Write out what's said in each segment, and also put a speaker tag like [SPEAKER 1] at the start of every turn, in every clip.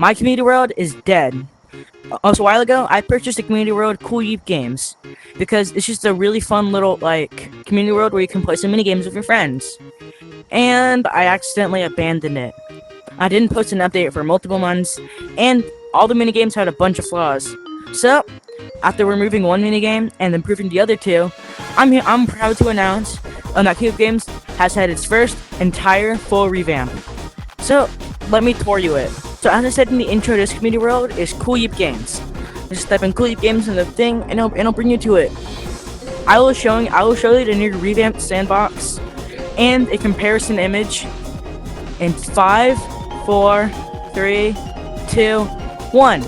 [SPEAKER 1] My community world is dead. Also, a while ago, I purchased a community world, coolyeepgames, because it's just a really fun little, like, community world where you can play some mini games with your friends. And I accidentally abandoned it. I didn't post an update for multiple months, and all the mini games had a bunch of flaws. So, after removing one mini game and improving the other two, I'm proud to announce that coolyeepgames has had its first entire full revamp. So, let me tour you it. So as I said in the intro, this community world is coolyeepgames. Just type in coolyeepgames in the thing, and it'll bring you to it. I will show you the new revamped sandbox and a comparison image in 5, 4, 3, 2, 1.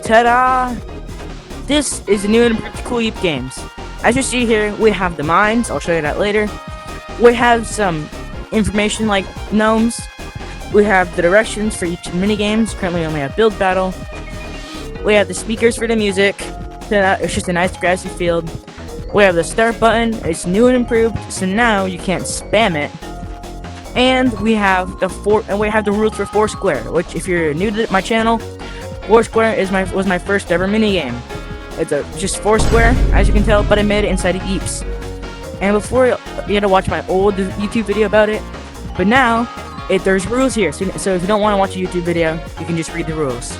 [SPEAKER 1] Ta-da! This is the new and improved coolyeepgames. As you see here, we have the mines. I'll show you that later. We have some information like gnomes. We have the directions for each minigames. Currently, we only have build battle. We have the speakers for the music. It's just a nice grassy field. We have the start button. It's new and improved, so now you can't spam it. And we have the rules for Foursquare, which, if you're new to my channel, Foursquare was my first ever minigame. It's just Foursquare, as you can tell, but I made it inside of yeeps. And before, you had to watch my old YouTube video about it, but now there's rules here, so if you don't want to watch a YouTube video, you can just read the rules.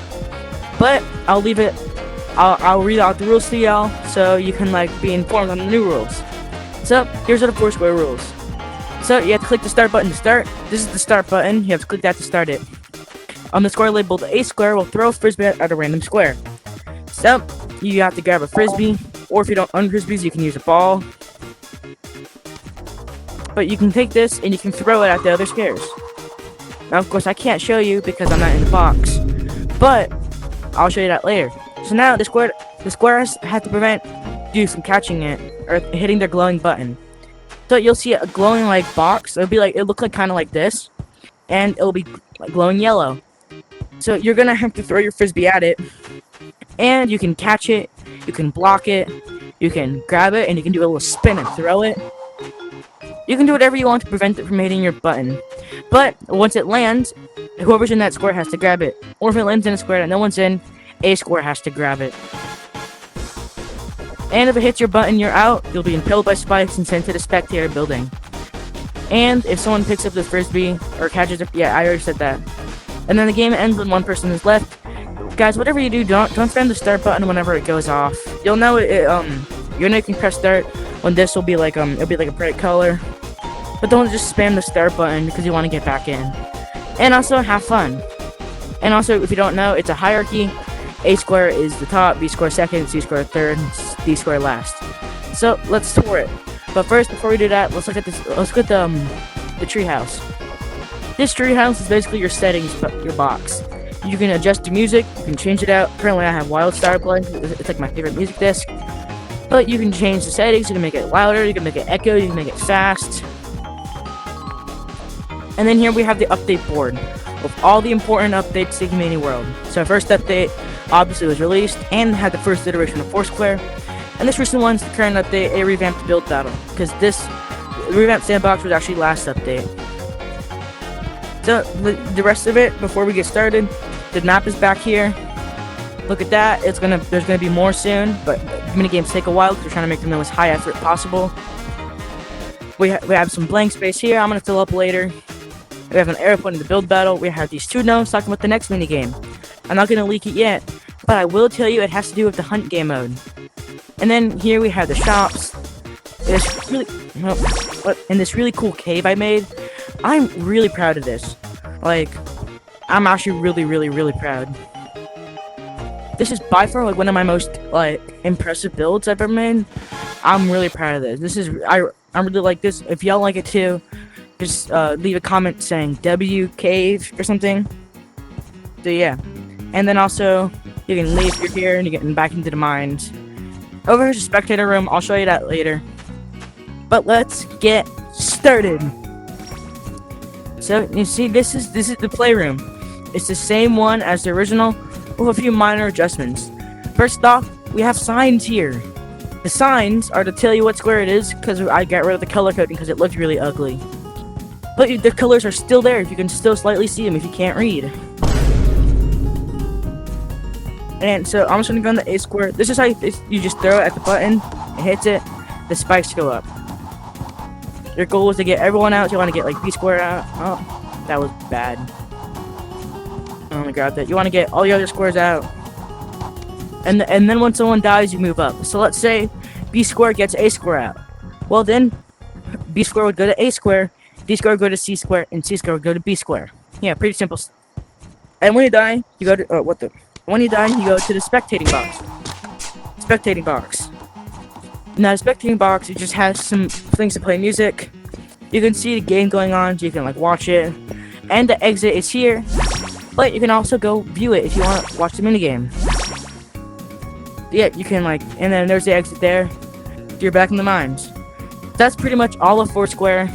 [SPEAKER 1] But I'll read out the rules to y'all, so you can be informed on the new rules. So here's the Foursquare rules. So you have to click the start button to start. This is the start button. You have to click that to start it. On the square labeled A square, will throw a frisbee at a random square. So you have to grab a frisbee, or if you don't own frisbees, you can use a ball. But you can take this and you can throw it at the other squares. Now, of course, I can't show you because I'm not in the box, but I'll show you that later. So now the squares have to prevent you from catching it or hitting their glowing button. So you'll see a glowing box. It'll look kind of like this, and it'll be glowing yellow. So you're gonna have to throw your frisbee at it, and you can catch it, you can block it, you can grab it, and you can do a little spin and throw it. You can do whatever you want to prevent it from hitting your button. But once it lands, whoever's in that square has to grab it. Or if it lands in a square that no one's in, a square has to grab it. And if it hits your button, you're out. You'll be impaled by spikes and sent to the spectator building. And if someone picks up the frisbee or catches it, yeah, I already said that. And then the game ends when one person is left. Guys, whatever you do, don't spam the start button whenever it goes off. You'll know you can press start when this will be it'll be a bright color. But don't just spam the start button because you want to get back in. And also, have fun. And also, if you don't know, it's a hierarchy. A square is the top, B square second, C square third, D square last. So, let's tour it. But first, before we do that, let's look at this. Let's look at the treehouse. This treehouse is basically your settings, your box. You can adjust the music, you can change it out. Currently, I have Wildstar playing. It's my favorite music disc. But you can change the settings, you can make it louder, you can make it echo, you can make it fast. And then here we have the update board with all the important updates to the community world. So our first update obviously was released and had the first iteration of Foursquare. And this recent one's the current update, a revamped build battle. Because this revamped sandbox was actually last update. So the rest of it, before we get started, the map is back here. Look at that. There's gonna be more soon, but minigames take a while because we're trying to make them as high effort possible. We have some blank space here. I'm gonna fill up later. We have an arrow pointing to the build battle. We have these two gnomes talking about the next minigame. I'm not gonna leak it yet, but I will tell you it has to do with the hunt game mode. And then here we have the shops. In this really cool cave I made. I'm really proud of this. I'm actually really proud. This is by far one of my most impressive builds I've ever made. I'm really proud of this. I really like this. If y'all like it too, just leave a comment saying W cave or something. So yeah. And then also you can leave your here and you're getting back into the mines. Over here's a spectator room. I'll show you that later. But let's get started. So you see, this is the playroom. It's the same one as the original, with a few minor adjustments. First off, we have signs here. The signs are to tell you what square it is, because I got rid of the color coding because it looked really ugly. But the colors are still there. You can still slightly see them if you can't read. And so I'm just gonna go on the A square. This is how you just throw it at the button. It hits it. The spikes go up. Your goal is to get everyone out. You want to get like B square out. Oh, that was bad. I'm gonna grab that. You want to get all the other squares out. And then when someone dies, you move up. So let's say B square gets A square out. Well then, B square would go to A square, D square would go to C square, and C square would go to B square. Yeah, pretty simple. And when you die, you go to when you die, you go to the spectating box. Spectating box. Now, the spectating box, it just has some things to play music. You can see the game going on, so you can like watch it. And the exit is here, but you can also go view it if you want to watch the minigame. Yeah, you can like, and then there's the exit there. You're back in the mines. That's pretty much all of Foursquare.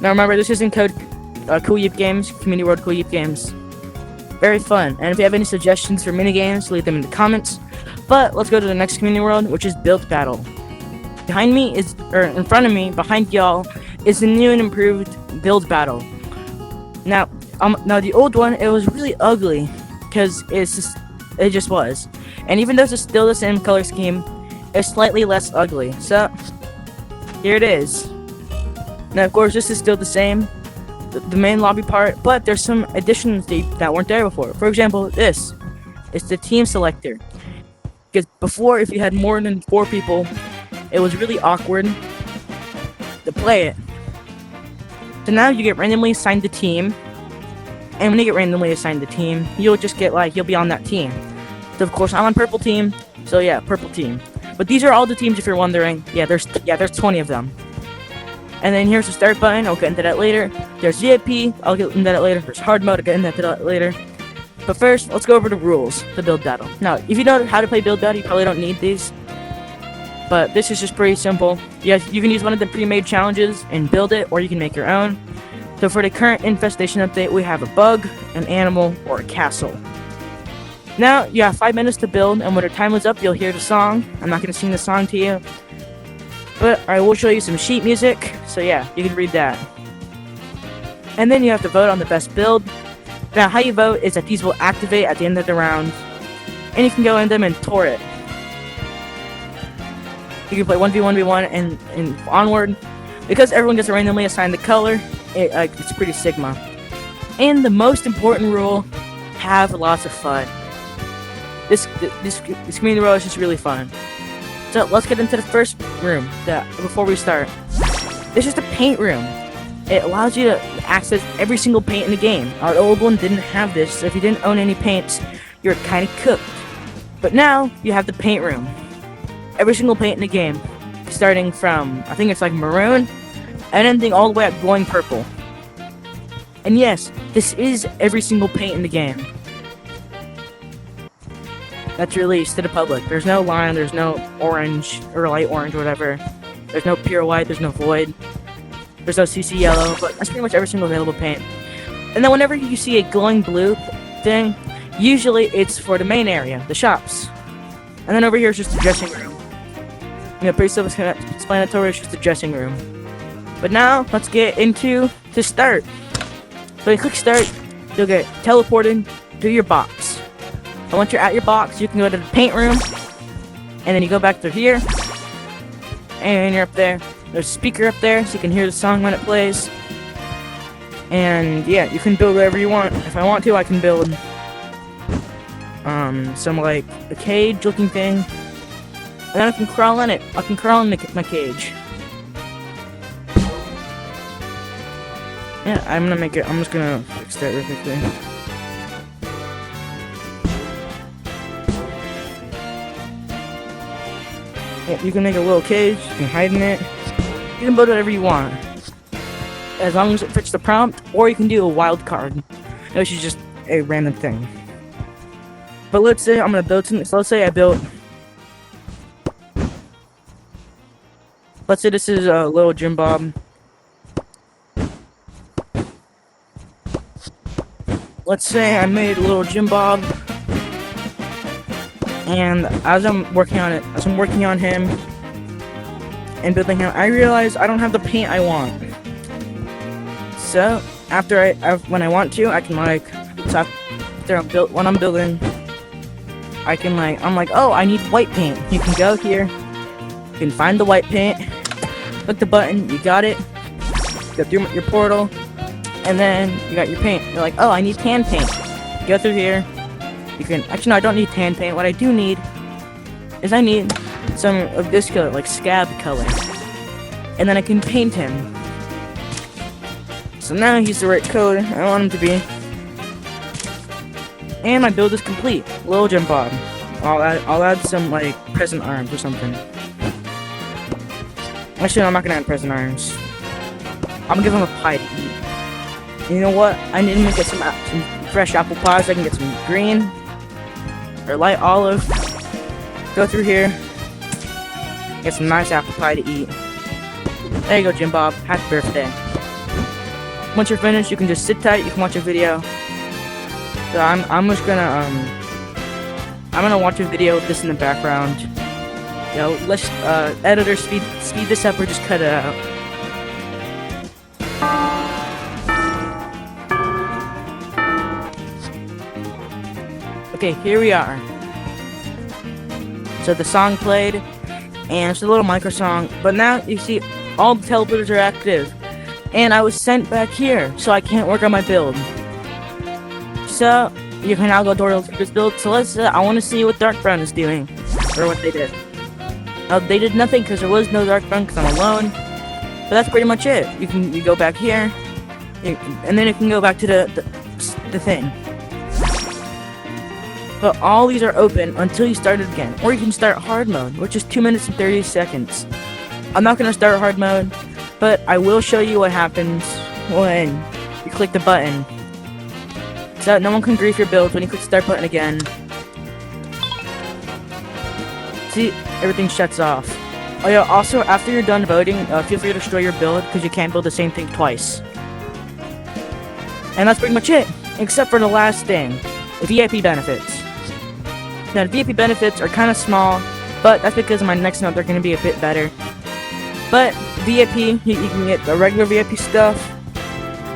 [SPEAKER 1] Now remember, this is in code coolyeepgames, Community World coolyeepgames. Very fun. And if you have any suggestions for minigames, leave them in the comments. But let's go to the next community world, which is Build Battle. Behind me is, or in front of me, behind y'all, is the new and improved Build Battle. Now the old one, it was really ugly, because it just was. And even though it's still the same color scheme, it's slightly less ugly. So here it is. Now of course this is still the same, the main lobby part, but there's some additions that weren't there before. For example, this is the team selector. Because before, if you had more than 4 people, it was really awkward to play it. So now you get randomly assigned the team, and when you get randomly assigned the team, you'll just get you'll be on that team. So of course I'm on purple team, so yeah, purple team. But these are all the teams if you're wondering. Yeah, there's 20 of them. And then here's the start button, I'll get into that later. There's VIP, I'll get into that later. There's hard mode, I'll get into that later. But first, let's go over the rules to Build Battle. Now, if you know how to play Build Battle, you probably don't need these. But this is just pretty simple. Yes, you can use one of the pre-made challenges and build it, or you can make your own. So for the current infestation update, we have a bug, an animal, or a castle. Now, you have 5 minutes to build, and when your time is up, you'll hear the song. I'm not going to sing the song to you. But I will show you some sheet music, so yeah, you can read that. And then you have to vote on the best build. Now, how you vote is that these will activate at the end of the round, and you can go in them and tour it. You can play 1v1v1 and onward. Because everyone gets randomly assigned the color, it's pretty sigma. And the most important rule, have lots of fun. This community world is just really fun. So let's get into the first room before we start. This is the paint room. It allows you to access every single paint in the game. Our old one didn't have this, so if you didn't own any paints, you're kind of cooked. But now, you have the paint room. Every single paint in the game, starting from, I think it's like maroon, and ending all the way up going purple. And yes, this is every single paint in the game that's released to the public. There's no lime, there's no orange, or light orange, or whatever. There's no pure white, there's no void. There's no CC yellow, but that's pretty much every single available paint. And then whenever you see a glowing blue thing, usually it's for the main area, the shops. And then over here is just the dressing room. You know, pretty self-explanatory, it's just the dressing room. But now, let's get into the start. So you click start, you'll get teleported to your box. And once you're at your box, you can go to the paint room, and then you go back to here, and you're up there. There's a speaker up there, so you can hear the song when it plays. And yeah, you can build whatever you want. If I want to, I can build some like a cage looking thing. And then I can crawl in it. I can crawl in my cage. Yeah, I'm just gonna fix that real quickly. Yeah, you can make a little cage, you can hide in it. You can build whatever you want, as long as it fits the prompt, or you can do a wild card, which is just a random thing. But let's say I'm gonna build something. So let's say I built. Let's say this is a little Jim Bob. Let's say I made a little Jim Bob, and as I'm working on him and building him, I realize I don't have the paint I want. So when I want to, I can when I'm building, I'm like, oh, I need white paint. You can go here, you can find the white paint, click the button, you got it, go through your portal, and then you got your paint. You're like, oh, I need tan paint. Go through here, you can, actually no, I don't need tan paint. What I do need is I need some of this color, like scab color, and then I can paint him. So now he's the right color I want him to be. And my build is complete. Little Jim Bob. I'll add some like present arms or something. Actually, no, I'm not gonna add present arms. I'm gonna give him a pie to eat. You know what? I need to get some fresh apple pie so I can get some green or light olive. Go through here. Get some nice apple pie to eat. There you go, Jim Bob. Happy birthday. Once you're finished, you can just sit tight. You can watch a video. So I'm just gonna I'm gonna watch a video with this in the background. You know, let's editor speed this up or just cut it out. Okay, here we are. So the song played, and it's a little micro song, but now you see all the teleporters are active, and I was sent back here, so I can't work on my build. So you can now go to this build. So let's. I want to see what Dark Brown is doing, or what they did. They did nothing because there was no Dark Brown because I'm alone. But that's pretty much it. You go back here, and then you can go back to the thing. But all these are open until you start it again, or you can start hard mode, which is 2 minutes and 30 seconds. I'm not gonna start hard mode, but I will show you what happens when you click the button. So no one can grief your build when you click the start button again. See, everything shuts off. Oh yeah, also after you're done voting, feel free to destroy your build because you can't build the same thing twice. And that's pretty much it, except for the last thing, the VIP benefits. Now the VIP benefits are kind of small, but that's because in my next note they're going to be a bit better. But VIP, you can get the regular VIP stuff,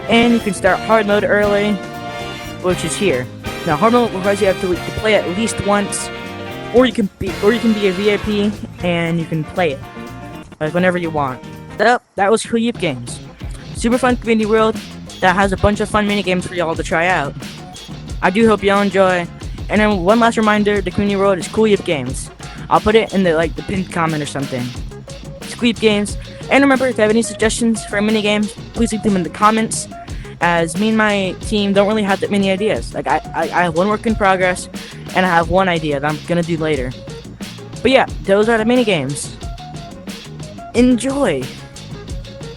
[SPEAKER 1] and you can start hard mode early, which is here. Now hard mode requires you have to play at least once, or you can be a VIP and you can play it whenever you want. That was coolyeepgames. Super fun community world that has a bunch of fun mini games for y'all to try out. I do hope y'all enjoy. And then one last reminder: the community world is coolyeepgames. I'll put it in the pinned comment or something. It's coolyeepgames. And remember, if you have any suggestions for mini games, please leave them in the comments. As me and my team don't really have that many ideas. Like I have one work in progress, and I have one idea that I'm gonna do later. But yeah, those are the mini games. Enjoy.